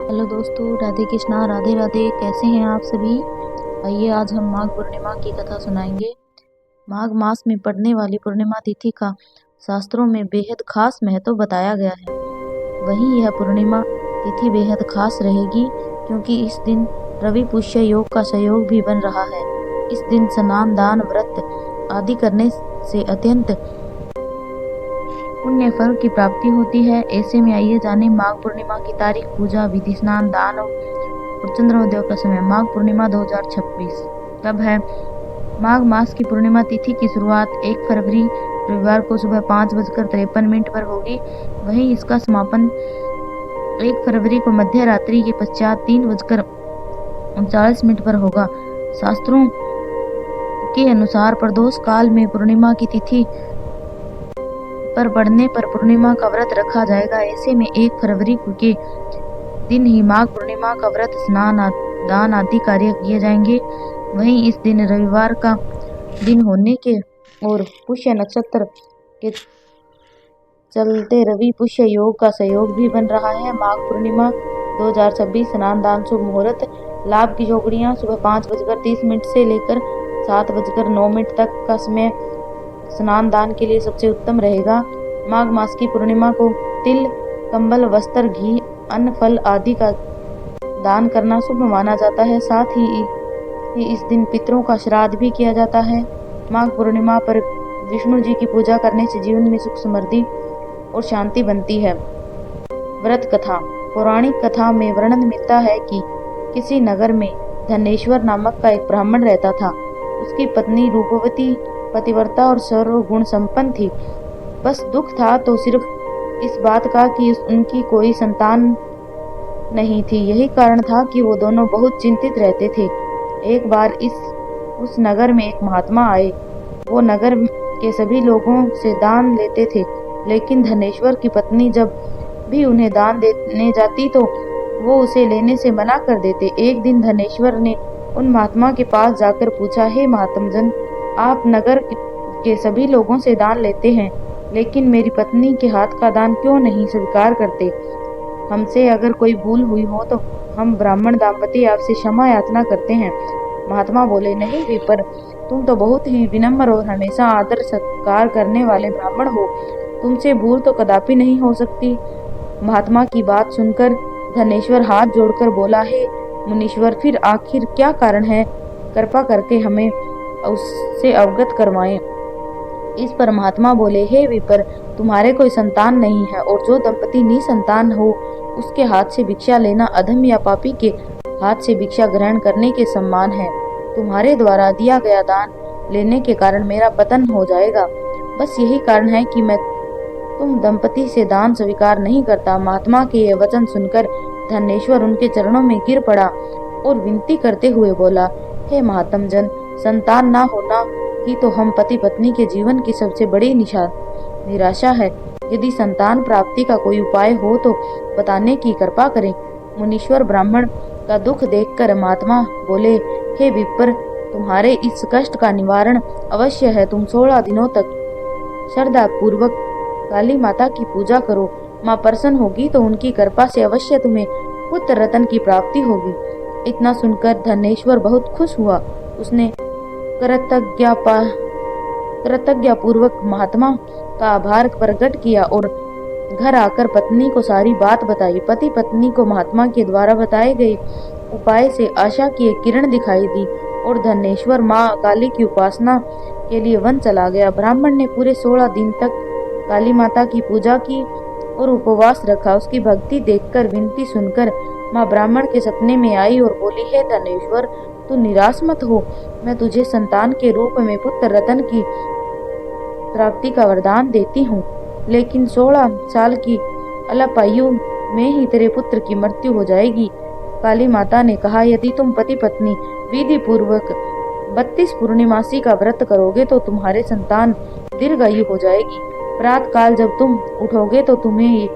Hello दोस्तों, राधे कृष्णा, राधे राधे। कैसे हैं आप सभी? आइए आज हम माघ पूर्णिमा की कथा सुनाएंगे। माघ मास में पड़ने वाली पूर्णिमा तिथि का शास्त्रों में बेहद खास महत्व बताया गया है। वहीं यह पूर्णिमा तिथि बेहद खास रहेगी क्योंकि इस दिन रवि पुष्य योग का संयोग भी बन रहा है। इस दिन स्नान, दान, व्रत आदि करने से अत्यंत पुण्य फल की प्राप्ति होती है। ऐसे में आइए जाने माघ पूर्णिमा की तारीख, पूजा विधि, स्नान, दान और चंद्रोदय का समय। माघ पूर्णिमा 2026 कब है? माघ मास की पूर्णिमा तिथि की शुरुआत 1 फरवरी रविवार को सुबह 5:53 पर होगी। वहीं इसका समापन 1 फरवरी को मध्य रात्रि के पश्चात 3:39 पर होगा। शास्त्रों के अनुसार प्रदोष काल में पूर्णिमा की तिथि पर पड़ने पर पूर्णिमा का व्रत रखा जाएगा। ऐसे में 1 फरवरी के दिन ही माघ पूर्णिमा का व्रत, स्नान, दान आदि कार्य किए जाएंगे। वहीं इस दिन रविवार का दिन होने के और पुष्य नक्षत्र के चलते रवि पुष्य योग का संयोग भी बन रहा है। माघ पूर्णिमा 2026 स्नान, दान, शुभ मुहूर्त, लाभ की जोगड़ियां सुबह 5:30 से लेकर 7:09 तक का समय स्नान दान के लिए सबसे उत्तम रहेगा। माघ मास की पूर्णिमा को तिल, कंबल, वस्त्र, घी, अन्न, फल आदि का दान करना शुभ माना जाता है। साथ ही इस दिन पितरों का श्राद्ध भी किया जाता है। माघ पूर्णिमा पर विष्णु जी की पूजा करने से जीवन में सुख, समृद्धि और शांति बनती है। व्रत कथा। पौराणिक कथा में वर्णन मिलता है कि किसी नगर में धनेश्वर नामक का एक ब्राह्मण रहता था। उसकी पत्नी रूपवती, पतिव्रता और सर्व गुण संपन्न थी। बस दुख था तो सिर्फ इस बात का कि उनकी कोई संतान नहीं थी। यही कारण था कि वो दोनों बहुत चिंतित रहते थे। एक बार उस नगर में एक महात्मा आए। वो नगर के सभी लोगों से दान लेते थे, लेकिन धनेश्वर की पत्नी जब भी उन्हें दान देने जाती तो वो उसे लेने से मना कर देते। एक दिन धनेश्वर ने उन महात्मा के पास जाकर पूछा, हे महात्मजन, आप नगर के सभी लोगों से दान लेते हैं, लेकिन मेरी पत्नी के हाथ का दान क्यों नहीं स्वीकार करते? हमसे अगर कोई भूल हुई हो तो हम ब्राह्मण दंपति आपसे क्षमा याचना करते हैं। महात्मा बोले, नहीं विप्र, तुम तो बहुत ही विनम्र और हमेशा आदर सत्कार करने वाले ब्राह्मण हो, तुमसे भूल तो कदापि नहीं हो सकती। महात्मा की बात सुनकर धनेश्वर हाथ जोड़कर बोला, हे मुनीश्वर, फिर आखिर क्या कारण है? कृपा करके हमें उससे अवगत करवाएं। इस पर महात्मा बोले, हे विप्र, तुम्हारे कोई संतान नहीं है और जो दंपति निसंतान हो उसके हाथ से भिक्षा लेना अधम या पापी के हाथ से भिक्षा ग्रहण करने के समान है। तुम्हारे द्वारा दिया गया दान लेने के कारण मेरा पतन हो जाएगा। बस यही कारण है कि मैं तुम दंपति से दान स्वीकार नहीं करता। महात्मा के ये वचन सुनकर धनेश्वर उनके चरणों में गिर पड़ा और विनती करते हुए बोला, हे महात्मजन, संतान ना होना ही तो हम पति पत्नी के जीवन की सबसे बड़ी निराशा है। यदि संतान प्राप्ति का कोई उपाय हो तो बताने की कृपा करें। मुनीश्वर ब्राह्मण का दुख देखकर महात्मा बोले, हे विप्र, तुम्हारे इस कष्ट का निवारण अवश्य है। तुम 16 दिनों तक श्रद्धा पूर्वक काली माता की पूजा करो। माँ प्रसन्न होगी तो उनकी कृपा से अवश्य तुम्हें पुत्र रत्न की प्राप्ति होगी। इतना सुनकर धनेश्वर बहुत खुश हुआ। उसने कृतज्ञता पूर्वक महात्मा का आभार प्रकट किया और घर आकर पत्नी को सारी बात बताई। पति पत्नी को महात्मा के द्वारा बताए गए उपाय से आशा की एक किरण दिखाई दी और धनेश्वर माँ काली की उपासना के लिए वन चला गया। ब्राह्मण ने पूरे 16 दिन तक काली माता की पूजा की और उपवास रखा। उसकी भक्ति देखकर, विनती सुनकर माँ ब्राह्मण के सपने में आई और बोली, हे धनेश्वर, तू निराश मत हो। मैं तुझे संतान के रूप में पुत्र रत्न की प्राप्ति का वरदान देती हूँ, लेकिन 16 साल की अल्प आयु में ही तेरे पुत्र की मृत्यु हो जाएगी। काली माता ने कहा, यदि तुम पति पत्नी विधि पूर्वक 32 पूर्णिमासी का व्रत करोगे तो तुम्हारे संतान दीर्घायु हो जाएगी। प्रातः काल जब तुम उठोगे तो तुम्हें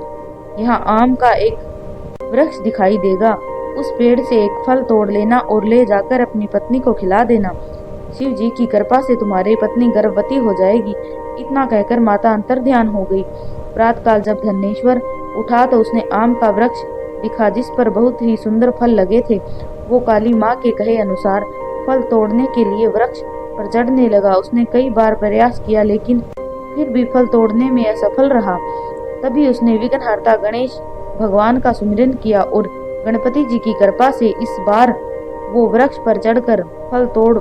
यहाँ आम का एक वृक्ष दिखाई देगा। उस पेड़ से एक फल तोड़ लेना और ले जाकर अपनी पत्नी को खिला देना। शिव जी की कृपा से तुम्हारी पत्नी गर्भवती हो जाएगी। इतना कहकर माता अंतर्ध्यान हो गई। प्रातःकाल जब धनेश्वर उठा तो उसने आम का वृक्ष दिखा जिस पर बहुत ही सुंदर फल लगे थे। वो काली माँ के कहे अनुसार फल तोड़ने के लिए वृक्ष पर चढ़ने लगा। उसने कई बार प्रयास किया लेकिन फिर भी फल तोड़ने में असफल रहा। तभी उसने विघ्नहर्ता गणेश भगवान का सुमिरन किया और गणपति जी की कृपा से इस बार वो वृक्ष पर चढ़कर फल तोड़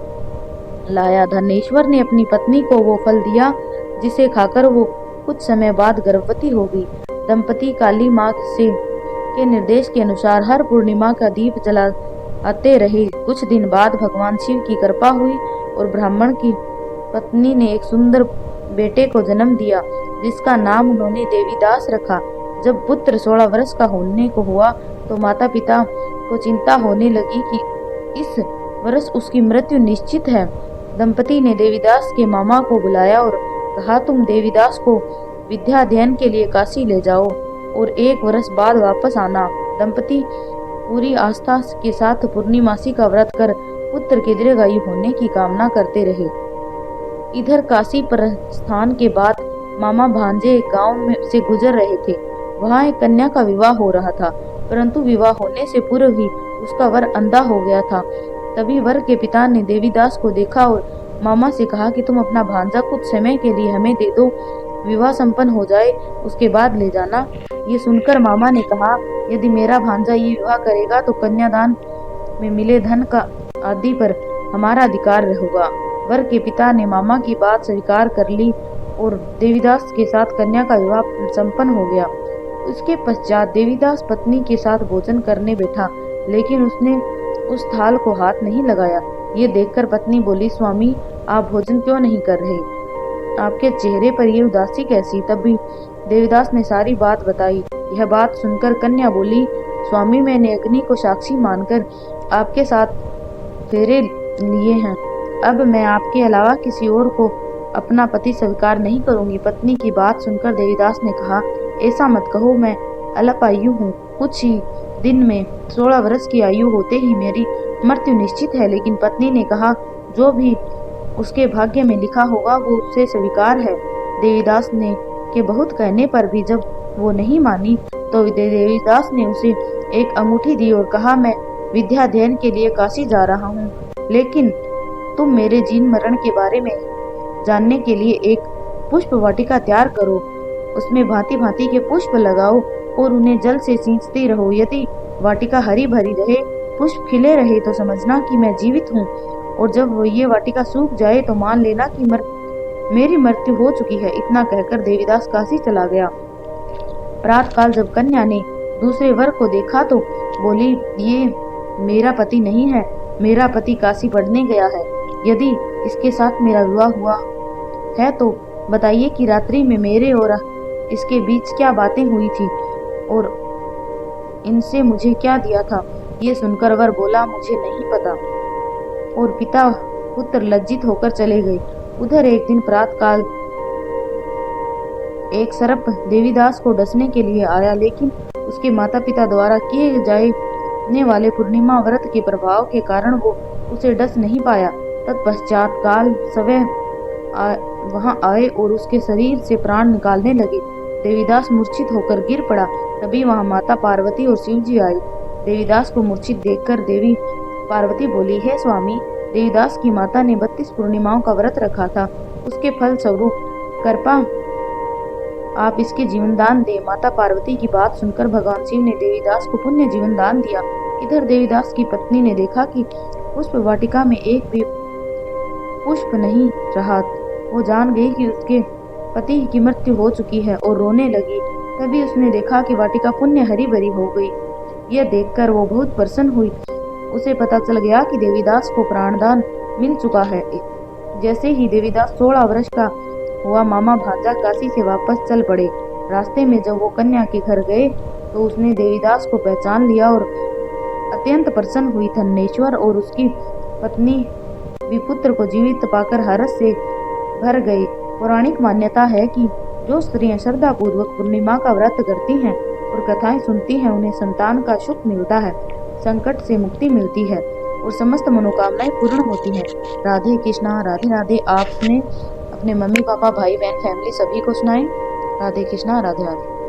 लाया। धनेश्वर ने अपनी पत्नी को वो फल दिया जिसे खाकर वो कुछ समय बाद गर्भवती हो गई। दंपति काली माँ से के निर्देश के अनुसार हर पूर्णिमा का दीप जलाते रहे। कुछ दिन बाद भगवान शिव की कृपा हुई और ब्राह्मण की पत्नी ने एक सुंदर बेटे को जन्म दिया जिसका नाम उन्होंने देवीदास रखा। जब पुत्र 16 वर्ष का होने को हुआ तो माता पिता को चिंता होने लगी कि इस वर्ष उसकी मृत्यु निश्चित है। दंपति ने देवीदास के मामा को बुलाया और कहा, तुम देवीदास को विद्या अध्ययन के लिए काशी ले जाओ और 1 वर्ष बाद वापस आना। दंपति पूरी आस्था के साथ पूर्णिमासी का व्रत कर पुत्र के दीर्घायु होने की कामना करते रहे। इधर काशी प्रस्थान के बाद मामा भांजे एक गांव में से गुजर रहे थे। वहां एक कन्या का विवाह हो रहा था, परंतु विवाह होने से पूर्व ही उसका वर अंधा हो गया था। तभी वर के पिता ने देवीदास को देखा और मामा से कहा कि तुम अपना भांजा कुछ समय के लिए हमें दे दो, विवाह संपन्न हो जाए उसके बाद ले जाना। ये सुनकर मामा ने कहा, यदि मेरा भांजा ये विवाह करेगा तो कन्यादान में मिले धन का आदि पर हमारा अधिकार होगा। वर के पिता ने मामा की बात स्वीकार कर ली और देवीदास के साथ कन्या का विवाह संपन्न हो गया। उसके पश्चात देवीदास पत्नी के साथ भोजन करने बैठा, लेकिन उसने उस थाल को हाथ नहीं लगाया। ये देखकर पत्नी बोली, स्वामी आप भोजन क्यों नहीं कर रहे? आपके चेहरे पर ये उदासी कैसी? तभी देवीदास ने सारी बात बताई। यह बात सुनकर कन्या बोली, स्वामी मैंने अग्नि को साक्षी मानकर आपके साथ फेरे लिए हैं। अब मैं आपके अलावा किसी और को अपना पति स्वीकार नहीं करूंगी। पत्नी की बात सुनकर देवीदास ने कहा, ऐसा मत कहो, मैं अल्पायु हूँ। कुछ ही दिन में 16 वर्ष की आयु होते ही मेरी मृत्यु निश्चित है। लेकिन पत्नी ने कहा, जो भी उसके भाग्य में लिखा होगा वो उससे स्वीकार है। देवीदास ने के बहुत कहने पर भी जब वो नहीं मानी तो देवीदास ने उसे एक अंगूठी दी और कहा, मैं विद्या अध्ययन के लिए काशी जा रहा हूँ, लेकिन तुम मेरे जीवन मरण के बारे में जानने के लिए एक पुष्प वाटिका तैयार करो। उसमें भांति भांति के पुष्प लगाओ और उन्हें जल से सींचती रहो। यदि वाटिका हरी भरी रहे, पुष्प खिले रहे तो समझना कि मैं जीवित हूँ, और जब ये वाटिका सूख जाए तो मान लेना कि मेरी मृत्यु हो चुकी है। इतना कहकर देवीदास काशी चला गया। प्रातःकाल जब कन्या ने दूसरे वर को देखा तो बोली, ये मेरा पति नहीं है, मेरा पति काशी पढ़ने गया है। यदि इसके साथ मेरा विवाह हुआ है तो बताइए कि रात्रि में मेरे और इसके बीच क्या बातें हुई थी और इनसे मुझे क्या दिया था। ये सुनकर वर बोला, मुझे नहीं पता, और पिता पुत्र लज्जित होकर चले गए। उधर एक दिन प्रातःकाल एक सर्प देवीदास को डसने के लिए आया, लेकिन उसके माता पिता द्वारा किए जाने वाले पूर्णिमा व्रत के प्रभाव के कारण वो उसे डस नहीं पाया। तत्पश्चात काल सवय वहां आए और उसके शरीर से प्राण निकालने लगे। देवीदास मूर्छित होकर गिर पड़ा। तभी वहां माता पार्वती और शिव जी आए। देवीदास को मूर्छित देखकर देवी पार्वती बोली, हे स्वामी, देवीदास की माता ने 32 पूर्णिमाओं का व्रत रखा था, उसके फल स्वरूप कृपा आप इसके जीवन दान दे। माता पार्वती की बात सुनकर भगवान शिव ने देवीदास को पुण्य जीवन दान दिया। इधर देवीदास की पत्नी ने देखा कि पुष्प वाटिका में एक भी पुष्प नहीं रहा। वो जान गई कि उसके पति की मृत्यु हो चुकी है और रोने लगी। तभी उसने देखा कि वाटिका पुण्य हरी भरी हो गई। यह देखकर वो बहुत प्रसन्न हुई। उसे पता चल गया कि देवीदास को प्राणदान मिल चुका है। जैसे ही देवीदास 16 वर्ष का हुआ, मामा भांजा काशी से वापस चल पड़े। रास्ते में जब वो कन्या के घर गए तो उसने देवीदास को पहचान लिया और अत्यंत प्रसन्न हुई। धनेश्वर और उसकी पत्नी विपुत्र को जीवित पाकर हर्ष से भर गई। पौराणिक मान्यता है कि जो स्त्रियां श्रद्धा पूर्वक पूर्णिमा का व्रत करती हैं और कथाएं सुनती हैं, उन्हें संतान का सुख मिलता है, संकट से मुक्ति मिलती है और समस्त मनोकामनाएं पूर्ण होती हैं। राधे कृष्णा, राधे राधे। आपने अपने मम्मी पापा, भाई बहन, फैमिली सभी को सुनाएं। राधे कृष्णा, राधे राधे।